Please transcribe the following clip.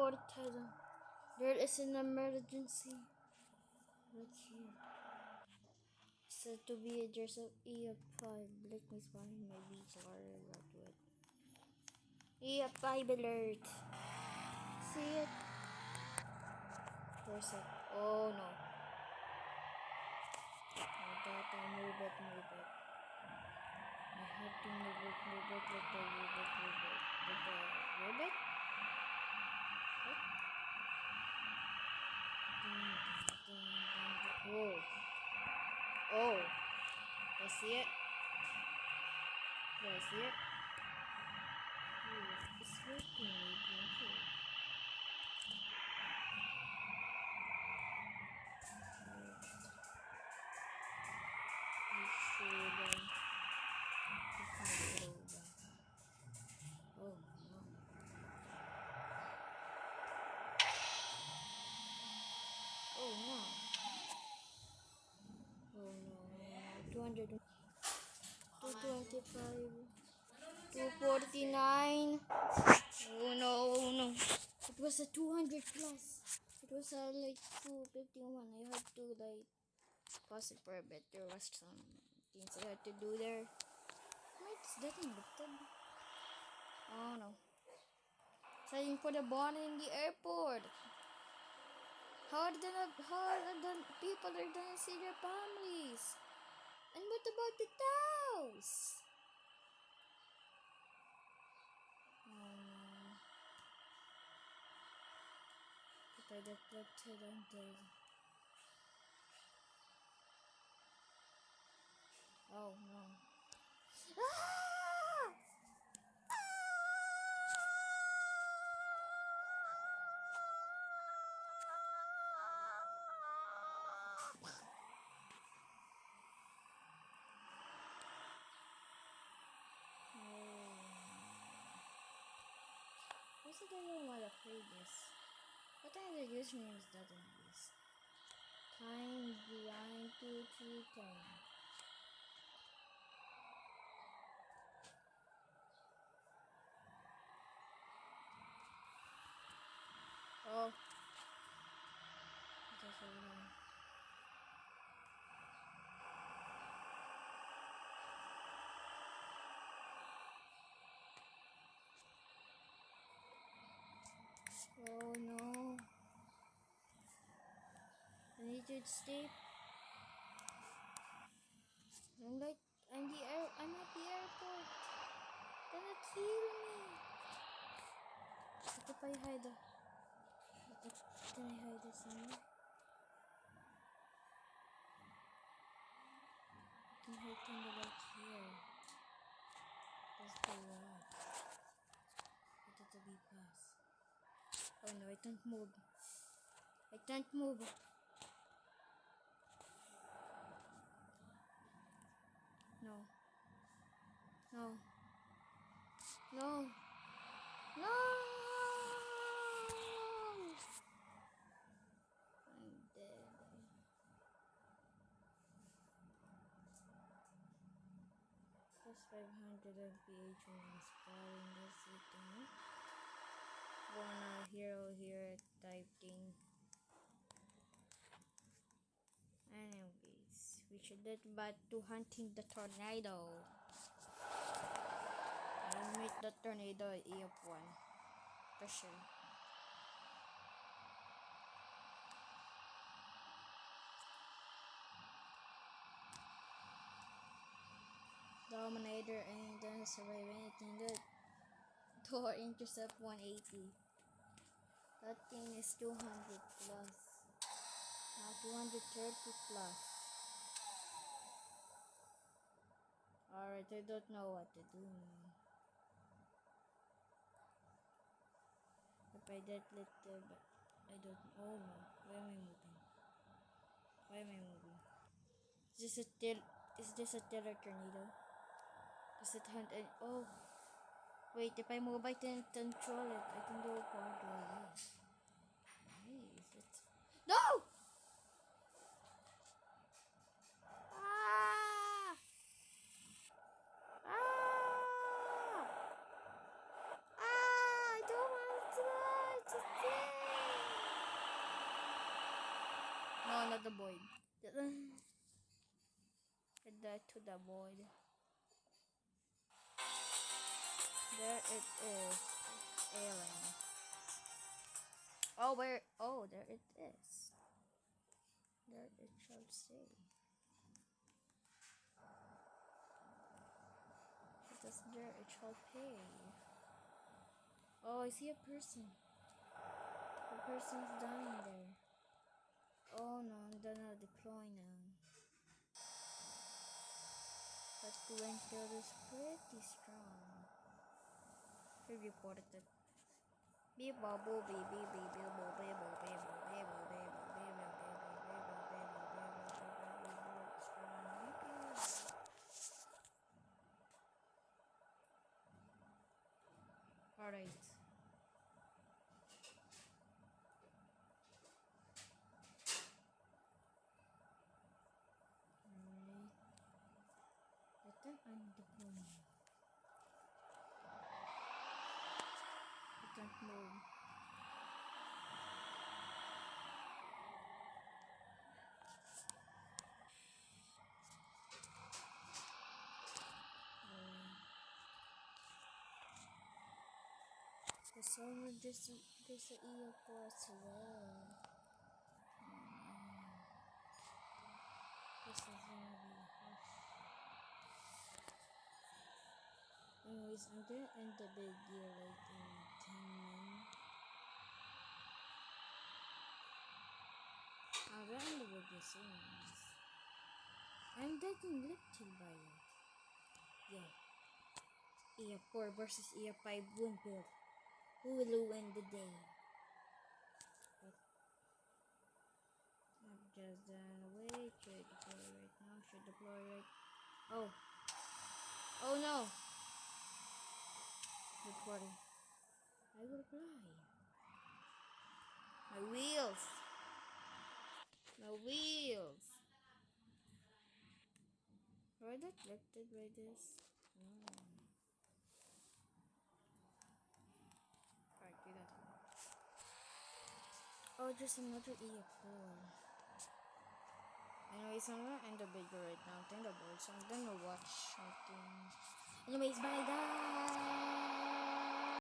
portal. There is an emergency. Right here. Said to be there's a E5. Let me find my VCR. What to it? E5 alert. See it? Where's it? Oh no. I gotta move it. I have to move it. Let the move it. What? Whoa. Oh. Do I see it? Oh, it's working. Oh no. Oh no. Oh no. 200. 225. 249. Oh no. It was a 200 plus. It was a like 251. I had to like pause it for a bit. There was some things I had to do there. Why is that encrypted? Oh no. Signing for the bond in the airport. How are the people are gonna see their families? And what about the cows? But I deflected until. Oh no. Ah! What's the name of the previous? What kind of username is that in this? Time behind 2310. Oh. That's what we know. Oh no. I need to stay. I'm at the airport. Gonna kill me. What if I hide? Can I hide this somewhere? I can hide kind of like here. That's the one. But it'll be pass. Oh no, I can't move. No. I'm dead. Plus 500 MPH when inspiring this thing. Wanna hero here type thing. Anyways, we should get back to hunting the tornado. I'll meet the tornado at EF1. For sure. Dominator ain't gonna survive anything good. Door intercept 180. That thing is 200 plus. Now 230 plus. Alright, I don't know what to do. If I get little, but I don't. Oh no, why am I moving? Is this a terror tornado? Does it hunt any? Oh, wait. If I move, I can control it. I can go quadro. Nice. No! Ah! Ah! I don't want to die. No, not the void. Add that to the void. There it is. Alien. Oh, where? Oh, there it is. There it shall say. It is there it shall pay. Oh, I see a person. The person's dying there. Oh no, I'm gonna deploy now. But Gwen Field is pretty strong. He reported it. Beep bobble beep beep beep beep bobble beep bobble beep bobble beep bobble beep bobble. Alright. Alright. Let them undeploy. I can't move. There's a eel for us as well. This is gonna be harsh. Anyways, I'm gonna end the video like in 10 minutes. I'll end the video soon. I'm getting lifted by it. Yeah. EF4 versus EF5 Winfield. Who will win the day? But I've just done away. Should deploy right now. Should deploy right. Oh. Oh no. Reporting. I will fly. My wheels. My wheels. Were I deflected by this? No. Alright, do that. Oh, there's another EF4. Anyways, I'm gonna end the video right now. I'm bored, so I'm gonna watch something. Anyways, bye guys!